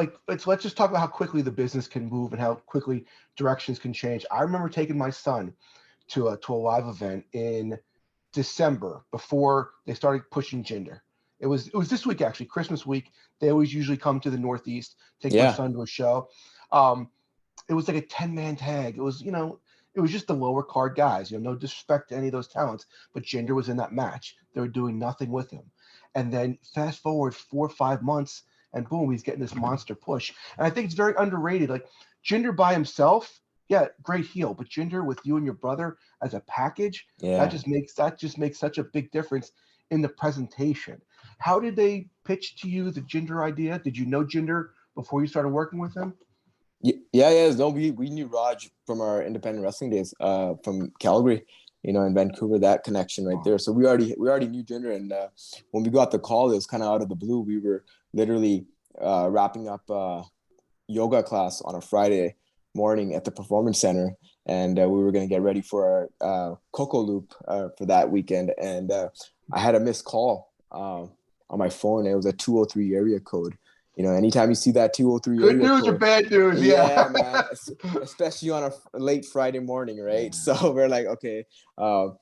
like let's just talk about how quickly the business can move and how quickly directions can change. I remember taking my son to a live event in December before they started pushing Jinder. It was this week actually, Christmas week. They always usually come to the Northeast, take my Yeah. son to a show. Um, it was like a 10-man tag. It was just the lower card guys. No disrespect to any of those talents, but Jinder was in that match. They were doing nothing with him. And then fast forward 4 or 5 months, and boom, he's getting this monster push. And I think it's very underrated. Like Jinder by himself, yeah, great heel, but Jinder with you and your brother as a package, Yeah. that just makes such a big difference in the presentation. How did they pitch to you the Jinder idea? Did you know Jinder before you started working with him? Yeah. No, we knew Raj from our independent wrestling days, from Calgary, in Vancouver. That connection right there. So we already knew Jinder, and when we got the call, it was kind of out of the blue. We were literally wrapping up yoga class on a Friday morning at the Performance Center, and we were going to get ready for our Coco Loop for that weekend, and I had a missed call on my phone. It was a 203 area code. Anytime you see that 203 Good area news or code, bad news? yeah, Yeah. man, especially on a late Friday morning, right? So we're like, okay. I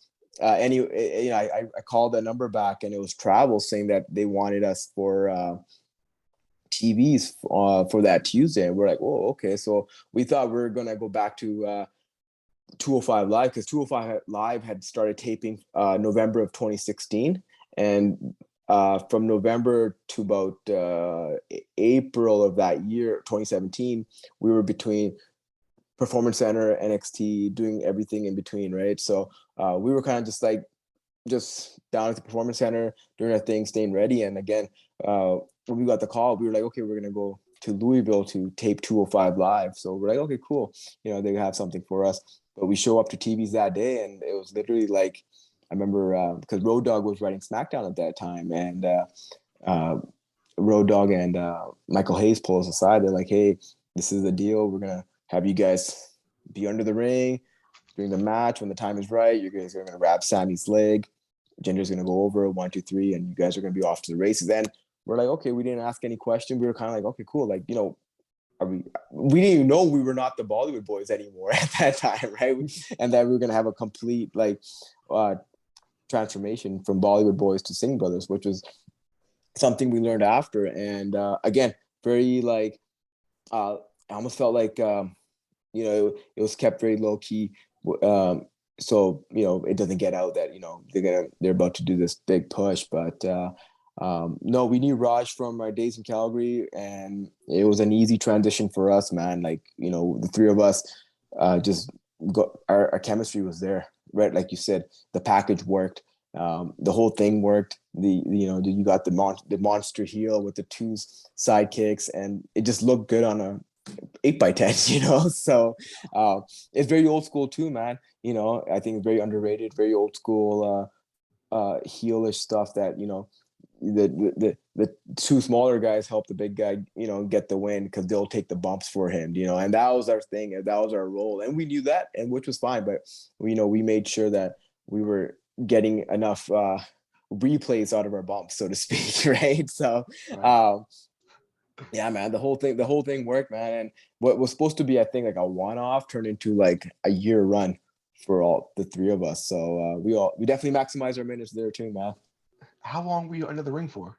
called the number back, and it was travel saying that they wanted us for TVs for that Tuesday. And we're like, oh, okay. So we thought we were gonna go back to 205 Live, because 205 Live had started taping November of 2016, and from November to about April of that year, 2017, we were between Performance Center, NXT, doing everything in between, right? So we were kind of just down at the Performance Center, doing our thing, staying ready. And again, when we got the call, we were like, okay, we're gonna go to Louisville to tape 205 Live. So we're like, okay, cool. They have something for us. But we show up to TVs that day, and it was literally like, I remember because Road Dogg was writing SmackDown at that time, and Road Dogg and Michael Hayes pull us aside. They're like, hey, this is the deal. We're gonna have you guys be under the ring during the match. When the time is right, you guys are gonna wrap Sammy's leg. Jinder's gonna go over 1, 2, 3, and you guys are gonna be off to the races. And we're like, okay, we didn't ask any question. We were kind of like, okay, cool. Like, we didn't even know we were not the Bollywood boys anymore at that time, right? And that we were gonna have a complete transformation from Bollywood boys to Singh brothers, which was something we learned after. And again, very I almost felt like it was kept very low key. So it doesn't get out that they're about to do this big push. But no, we knew Raj from our days in Calgary, and it was an easy transition for us, man. The three of us just got our chemistry was there, right? Like you said, the package worked. The whole thing worked. You got the monster heel with the two sidekicks, and it just looked good on a 8x10, So it's very old school too, man. I think it's very underrated, very old school heelish stuff that the two smaller guys help the big guy get the win, because they'll take the bumps for him, and that was our thing, and that was our role, and we knew that, and which was fine. But we made sure that we were getting enough replays out of our bumps, so to speak. Right. So Right. yeah, man, the whole thing worked, man. And what was supposed to be, I think, like a one-off turned into like a year run for all the three of us. So we definitely maximized our minutes there too, man. How long were you under the ring for?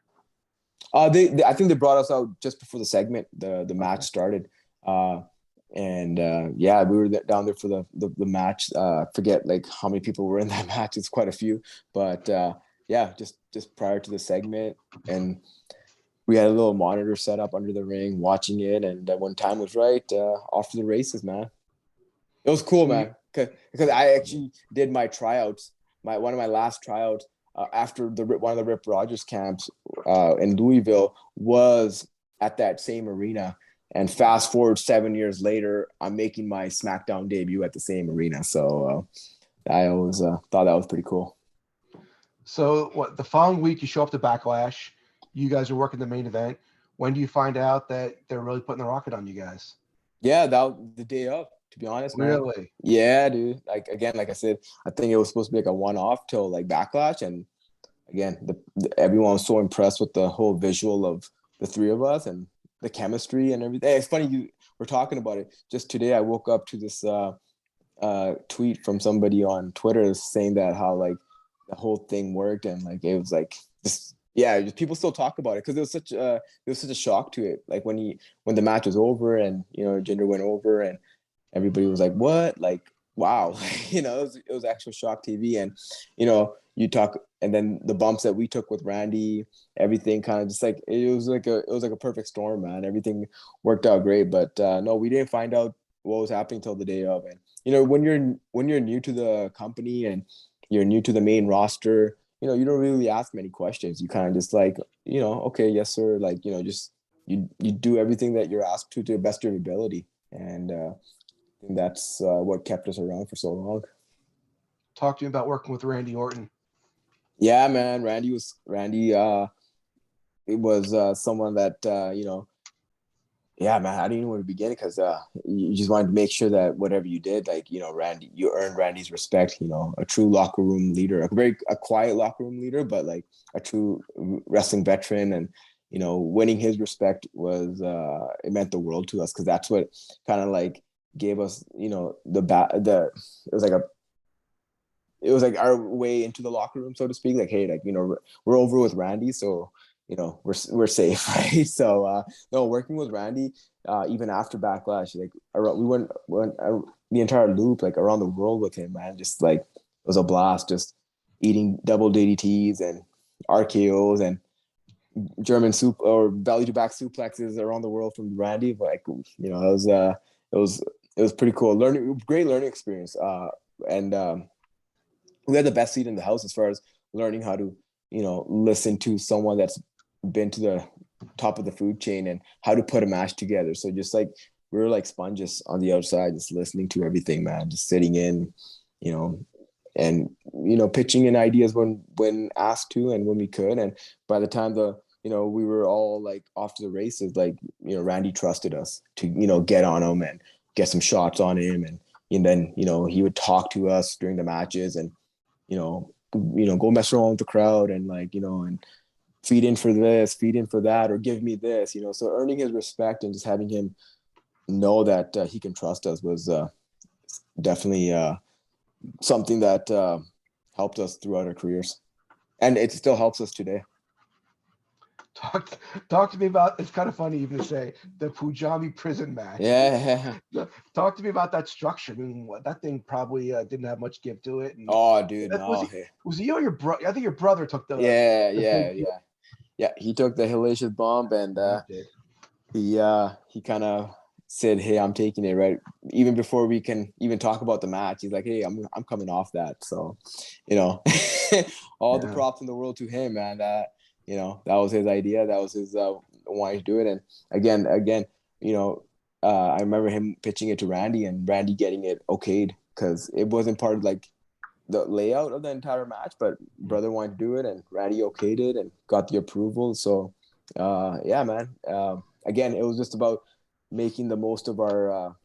I think they brought us out just before the segment, the match Okay. started. And yeah, we were down there for the match. Forget like how many people were in that match. It's quite a few, but yeah, just prior to the segment, and we had a little monitor set up under the ring, watching it. And when time was right, off to the races, man. It was cool, So you, man, because I actually did my tryouts, one of my last tryouts after one of the Rip Rogers camps in Louisville was at that same arena. And fast forward 7 years later, I'm making my SmackDown debut at the same arena. So I always thought that was pretty cool. so what? The following week, you show up to Backlash. You guys are working the main event. When do you find out that they're really putting the rocket on you guys? Yeah, that was the day of, to be honest, man. Really? Yeah, dude. Like again, like I said, I think it was supposed to be like a one-off till like Backlash, and again, everyone was so impressed with the whole visual of the three of us, and the chemistry and everything. It's funny we're talking about it. Just today, I woke up to this tweet from somebody on Twitter saying that how like the whole thing worked, and like it was like just yeah, just people still talk about it because it was such a shock to it. Like when the match was over and Jinder went over and everybody was like, what? Like, wow. It was actual shock TV. And, you talk, and then the bumps that we took with Randy, everything kind of just like, it was like a perfect storm, man. Everything worked out great. But no, we didn't find out what was happening till the day of. And, when you're new to the company and you're new to the main roster, you don't really ask many questions. You kind of just like, okay, yes, sir. Like, just, you do everything that you're asked to the best of your ability. And, I think that's what kept us around for so long. Talk to me about working with Randy Orton. Yeah, man. Randy. It was someone that yeah, man. I didn't even want to begin because you just wanted to make sure that whatever you did, like Randy, you earned Randy's respect. A true locker room leader, a quiet locker room leader, but like a true wrestling veteran, and winning his respect was it meant the world to us because that's what kind of like gave us it was like our way into the locker room, so to speak. Like, hey, like we're over with Randy, so we're safe, right? So no, working with Randy even after Backlash, like we went the entire loop like around the world with him, man. Just like it was a blast, just eating double DDTs and RKOs and German soup or belly to back suplexes around the world from Randy. But like it was pretty cool. Great learning experience. And we had the best seat in the house as far as learning how to, listen to someone that's been to the top of the food chain and how to put a match together. So just like we were like sponges on the outside, just listening to everything, man, just sitting in, and pitching in ideas when asked to and when we could. And by the time we were all like off to the races, like Randy trusted us to get on him and get some shots on him, and then he would talk to us during the matches and go mess around with the crowd and like and feed in for this, feed in for that, or give me this, so earning his respect and just having him know that he can trust us was definitely something that helped us throughout our careers, and it still helps us today. Talk to me about, it's kind of funny even to say, the Pujami prison match. Yeah. Talk to me about that structure. I mean, that thing probably didn't have much give to it. And oh, dude, was it you or your brother? I think your brother took the yeah. He took the hellacious bomb, and he kind of said, "Hey, I'm taking it," right? Even before we can even talk about the match, he's like, "Hey, I'm coming off that." So, all the props in the world to him, man. That was his idea. That was his wanting to do it. And again, I remember him pitching it to Randy and Randy getting it okayed because it wasn't part of like the layout of the entire match, but brother wanted to do it and Randy okayed it and got the approval. So, yeah, man. Again, it was just about making the most of our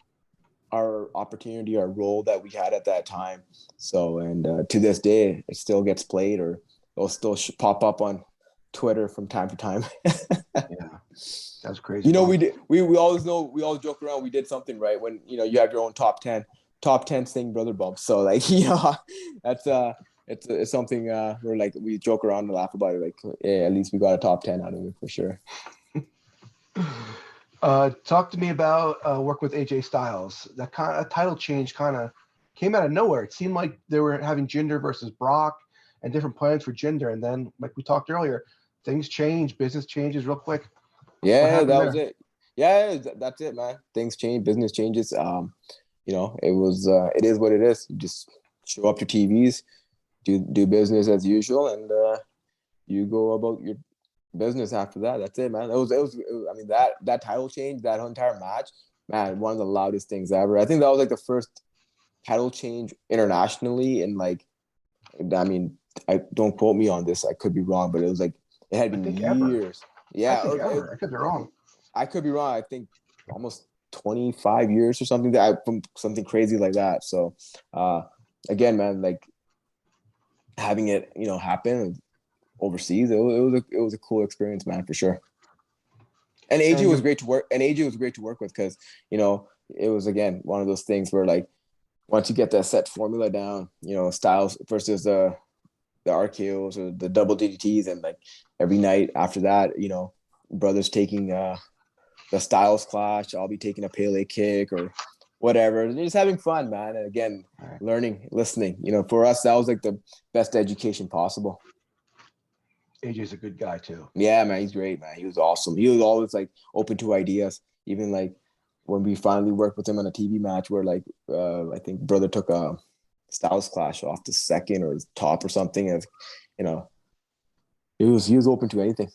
opportunity, our role that we had at that time. So, and to this day, it still gets played or it'll still pop up on Twitter from time to time. Yeah, that's crazy. We always know, we always joke around. We did something right when you have your own top 10 Singh brother bumps. So like that's it's something we're like we joke around and laugh about it. Like at least we got a top 10 out of it for sure. Talk to me about work with AJ Styles. That kind of title change kind of came out of nowhere. It seemed like they were having Jinder versus Brock and different plans for Jinder, and then like we talked earlier, things change, business changes real quick. Yeah, that was it. Yeah, that's it, man. Things change, business changes. It is what it is. You just show up to TVs, do business as usual, and you go about your business after that. That's it, man. It was I mean, that title change, that whole entire match, man, one of the loudest things ever. I think that was like the first title change internationally, and like, I mean, I don't quote me on this. I could be wrong, but it was like it had been years. Ever. Yeah, I think ever. I could be wrong. I could be wrong. I think almost 25 years or something from something crazy like that. So, again, man, like having it, happen overseas, it was a cool experience, man, for sure. And AJ And was great to work. And AJ was great to work with because it was again one of those things where like once you get that set formula down, Styles versus the RKOs or the double DDTs, and like every night after that, brothers taking the Styles clash. I'll be taking a Pele kick or whatever. Just having fun, man. And again, right. learning, listening. For us, that was like the best education possible. AJ's a good guy too. Yeah, man, he's great, man. He was awesome. He was always like open to ideas. Even like when we finally worked with him on a TV match where like I think brother took a Styles clash off the second or top or something, and he was open to anything.